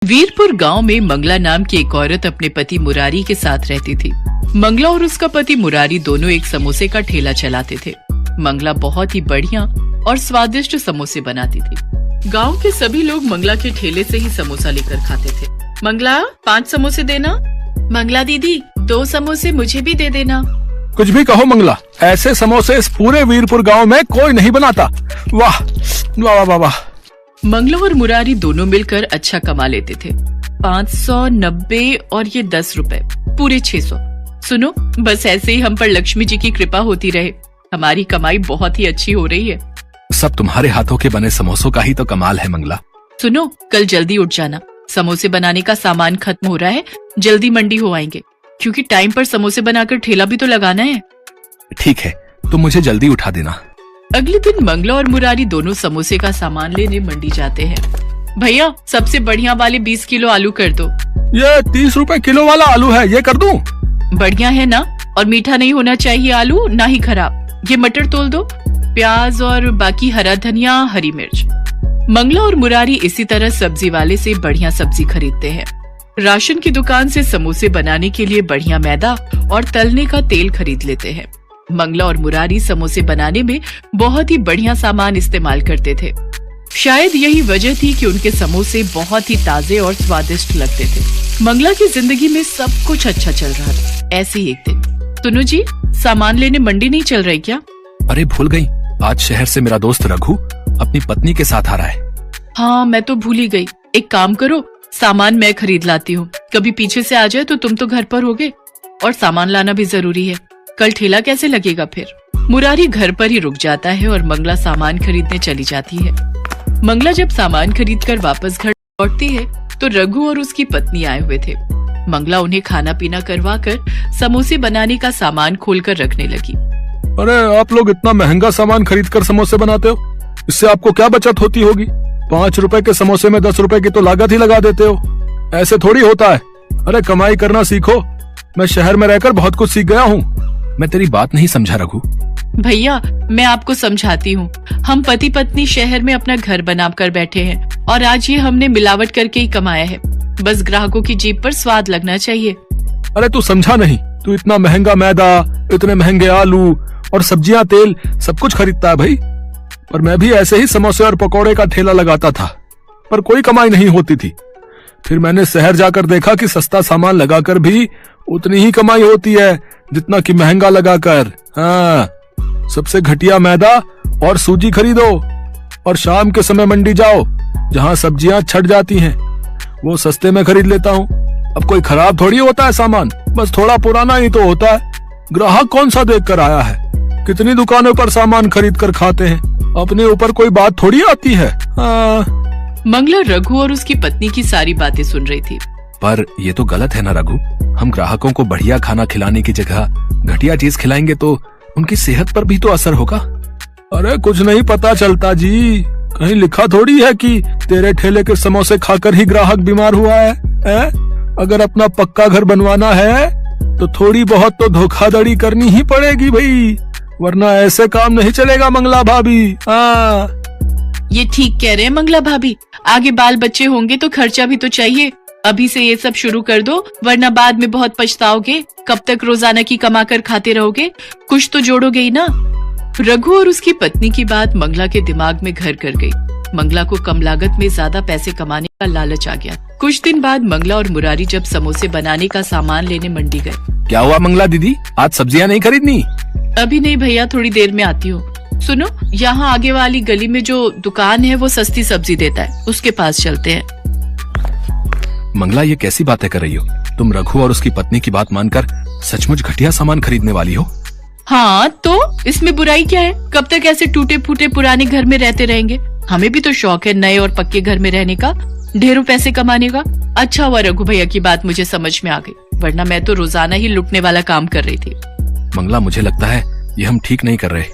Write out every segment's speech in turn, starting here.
वीरपुर गांव में मंगला नाम की एक औरत अपने पति मुरारी के साथ रहती थी। मंगला और उसका पति मुरारी दोनों एक समोसे का ठेला चलाते थे। मंगला बहुत ही बढ़िया और स्वादिष्ट समोसे बनाती थी। गांव के सभी लोग मंगला के ठेले से ही समोसा लेकर खाते थे। मंगला 5 समोसे देना। मंगला दीदी 2 समोसे मुझे भी दे देना। कुछ भी कहो मंगला, ऐसे समोसे इस पूरे वीरपुर गांव में कोई नहीं बनाता। वाह वाह वाह वाह। मंगला और मुरारी दोनों मिलकर अच्छा कमा लेते थे। 590 और ये 10 रुपए, पूरे 600। सुनो, बस ऐसे ही हम पर लक्ष्मी जी की कृपा होती रहे। हमारी कमाई बहुत ही अच्छी हो रही है। सब तुम्हारे हाथों के बने समोसों का ही तो कमाल है मंगला। सुनो, कल जल्दी उठ जाना, समोसे बनाने का सामान खत्म हो रहा है। जल्दी मंडी हो आएंगे, क्योंकि टाइम पर समोसे बनाकर ठेला भी तो लगाना है। ठीक है, तुम मुझे जल्दी उठा देना। अगले दिन मंगला और मुरारी दोनों समोसे का सामान लेने मंडी जाते हैं। भैया, सबसे बढ़िया वाले 20 किलो आलू कर दो। ये 30 रुपए किलो वाला आलू है, ये कर दूं? बढ़िया है ना? और मीठा नहीं होना चाहिए आलू, ना ही खराब। ये मटर तोल दो, प्याज और बाकी हरा धनिया, हरी मिर्च। मंगला और मुरारी इसी तरह सब्जी वाले से बढ़िया सब्जी खरीदते हैं। राशन की दुकान से समोसे बनाने के लिए बढ़िया मैदा और तलने का तेल खरीद लेते हैं। मंगला और मुरारी समोसे बनाने में बहुत ही बढ़िया सामान इस्तेमाल करते थे। शायद यही वजह थी कि उनके समोसे बहुत ही ताजे और स्वादिष्ट लगते थे। मंगला की जिंदगी में सब कुछ अच्छा चल रहा था। ऐसे ही एक दिन, सुनो जी, सामान लेने मंडी नहीं चल रही क्या? अरे भूल गई, आज शहर से मेरा दोस्त रघु अपनी पत्नी के साथ आ रहा है। हाँ, मैं तो भूल ही गई। एक काम करो, सामान मैं खरीद लाती हूँ। कभी पीछे से आ जाए तो तुम तो घर पर होगे, और सामान लाना भी जरूरी है। कल ठेला कैसे लगेगा फिर? मुरारी घर पर ही रुक जाता है और मंगला सामान खरीदने चली जाती है। मंगला जब सामान खरीदकर वापस घर लौटती है तो रघु और उसकी पत्नी आए हुए थे। मंगला उन्हें खाना पीना करवाकर समोसे बनाने का सामान खोलकर रखने लगी। अरे आप लोग इतना महंगा सामान खरीद कर समोसे बनाते हो, इससे आपको क्या बचत होती होगी? 5 रुपए के समोसे में 10 रुपए की तो लागत ही लगा देते हो। ऐसे थोड़ी होता है। अरे कमाई करना सीखो। मैं शहर में रहकर बहुत कुछ सीख गया हूँ। मैं तेरी बात नहीं समझा रघु। भैया, मैं आपको समझाती हूँ। हम पति पत्नी शहर में अपना घर बनाकर बैठे हैं और आज ये हमने मिलावट करके ही कमाया है। बस ग्राहकों की जीभ पर स्वाद लगना चाहिए। अरे तू समझा नहीं, तू इतना महंगा मैदा, इतने महंगे आलू और सब्जियां, तेल सब कुछ खरीदता है भाई। पर मैं भी ऐसे ही समोसे और पकौड़े का ठेला लगाता था, पर कोई कमाई नहीं होती थी। फिर मैंने शहर जाकर देखा कि सस्ता सामान लगाकर भी उतनी ही कमाई होती है जितना कि महंगा लगाकर। हाँ, सबसे घटिया मैदा और सूजी खरीदो और शाम के समय मंडी जाओ जहाँ सब्जियां छट जाती हैं, वो सस्ते में खरीद लेता हूँ। अब कोई खराब थोड़ी होता है सामान, बस थोड़ा पुराना ही तो होता है। ग्राहक कौन सा देख कर आया है? कितनी दुकानों पर सामान खरीद कर खाते हैं, अपने ऊपर कोई बात थोड़ी आती है। मंगला रघु और उसकी पत्नी की सारी बातें सुन रही थी। पर ये तो गलत है ना रघु? हम ग्राहकों को बढ़िया खाना खिलाने की जगह घटिया चीज खिलाएंगे तो उनकी सेहत पर भी तो असर होगा। अरे कुछ नहीं पता चलता जी, कहीं लिखा थोड़ी है कि तेरे ठेले के समोसे खाकर ही ग्राहक बीमार हुआ है? अगर अपना पक्का घर बनवाना है तो थोड़ी बहुत तो धोखाधड़ी करनी ही पड़ेगी भाई, वरना ऐसे काम नहीं चलेगा मंगला भाभी। ये ठीक कह रहे हैं मंगला भाभी। आगे बाल बच्चे होंगे तो खर्चा भी तो चाहिए। अभी से ये सब शुरू कर दो, वरना बाद में बहुत पछताओगे। कब तक रोजाना की कमा कर खाते रहोगे? कुछ तो जोड़ोगे ही ना। रघु और उसकी पत्नी की बात मंगला के दिमाग में घर कर गई। मंगला को कम लागत में ज्यादा पैसे कमाने का लालच आ गया। कुछ दिन बाद मंगला और मुरारी जब समोसे बनाने का सामान लेने मंडी गए। क्या हुआ मंगला दीदी, आज सब्जियां नहीं खरीदनी? अभी नहीं भैया, थोड़ी देर में आती हूँ। सुनो, यहाँ आगे वाली गली में जो दुकान है वो सस्ती सब्जी देता है, उसके पास चलते हैं। मंगला, ये कैसी बातें कर रही हो? तुम रघु और उसकी पत्नी की बात मानकर सचमुच घटिया सामान खरीदने वाली हो? हाँ, तो इसमें बुराई क्या है? कब तक ऐसे टूटे फूटे पुराने घर में रहते रहेंगे? हमें भी तो शौक है नए और पक्के घर में रहने का, ढेरों पैसे कमाने का। अच्छा हुआ रघु भैया की बात मुझे समझ में आ गई, वरना मैं तो रोजाना ही लुटने वाला काम कर रही थी। मंगला, मुझे लगता है ये हम ठीक नहीं कर रहे।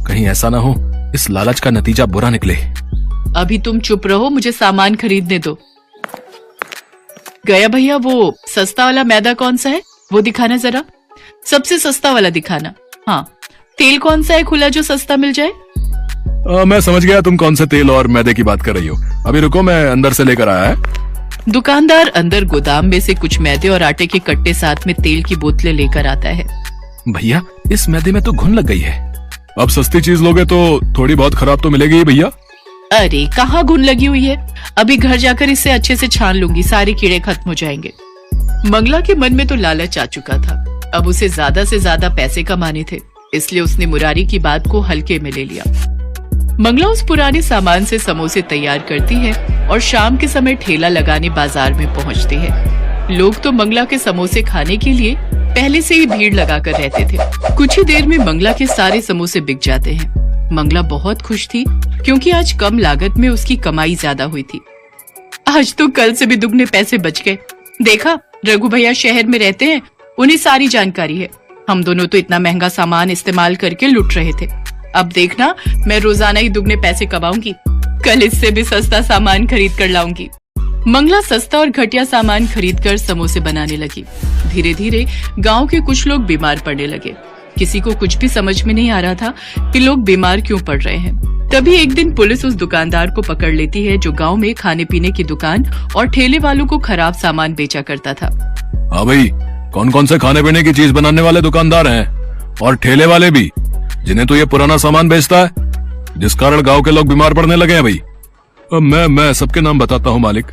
कहीं ऐसा ना हो इस लालच का नतीजा बुरा निकले। अभी तुम चुप रहो, मुझे सामान खरीदने दो। गया भैया, वो सस्ता वाला मैदा कौन सा है वो दिखाना जरा। सबसे सस्ता वाला दिखाना। हाँ, तेल कौन सा है खुला जो सस्ता मिल जाए? मैं समझ गया तुम कौन से तेल और मैदे की बात कर रही हो। अभी रुको, मैं अंदर से लेकर आया है। दुकानदार अंदर गोदाम में से कुछ मैदे और आटे के कट्टे साथ में तेल की बोतलें लेकर आता है। भैया, इस मैदे में तो घुन लग गई है। अब सस्ती चीज लोगे तो थोड़ी बहुत खराब तो मिलेगी ही भैया। अरे कहाँ घुन लगी हुई है, अभी घर जाकर इसे अच्छे से छान लूंगी, सारे कीड़े खत्म हो जाएंगे। मंगला के मन में तो लालच आ चुका था। अब उसे ज्यादा से ज्यादा पैसे कमाने थे, इसलिए उसने मुरारी की बात को हल्के में ले लिया। मंगला उस पुराने सामान से समोसे तैयार करती है और शाम के समय ठेला लगाने बाजार में पहुंचती है। लोग तो मंगला के समोसे खाने के लिए पहले से ही भीड़ लगाकर रहते थे। कुछ ही देर में मंगला के सारे समोसे बिक जाते हैं। मंगला बहुत खुश थी क्योंकि आज कम लागत में उसकी कमाई ज्यादा हुई थी। आज तो कल से भी दुगने पैसे बच गए। देखा, रघु भैया शहर में रहते हैं, उन्हें सारी जानकारी है। हम दोनों तो इतना महंगा सामान इस्तेमाल करके लुट रहे थे। अब देखना, मैं रोजाना ही दुगने पैसे कमाऊंगी। कल इससे भी सस्ता सामान खरीद कर लाऊंगी। मंगला सस्ता और घटिया सामान खरीदकर समोसे बनाने लगी। धीरे धीरे गांव के कुछ लोग बीमार पड़ने लगे। किसी को कुछ भी समझ में नहीं आ रहा था कि लोग बीमार क्यों पड़ रहे हैं। तभी एक दिन पुलिस उस दुकानदार को पकड़ लेती है जो गांव में खाने पीने की दुकान और ठेले वालों को खराब सामान बेचा करता था। हाँ भाई, कौन कौन से खाने पीने की चीज बनाने वाले दुकानदार हैं और ठेले वाले भी, जिन्हें तो ये पुराना सामान बेचता है, जिस कारण गांव के लोग बीमार पड़ने लगे हैं भाई। अब मैं सबके नाम बताता हूँ मालिक।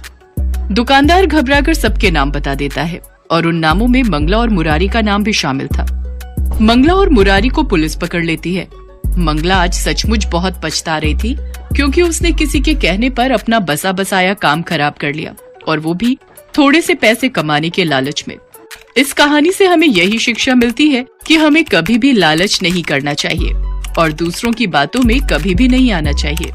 दुकानदार घबराकर सबके नाम बता देता है और उन नामों में मंगला और मुरारी का नाम भी शामिल था। मंगला और मुरारी को पुलिस पकड़ लेती है। मंगला आज सचमुच बहुत पछता रही थी क्योंकि उसने किसी के कहने पर अपना बसा बसाया काम खराब कर लिया, और वो भी थोड़े से पैसे कमाने के लालच में। इस कहानी से हमें यही शिक्षा मिलती है कि हमें कभी भी लालच नहीं करना चाहिए और दूसरों की बातों में कभी भी नहीं आना चाहिए।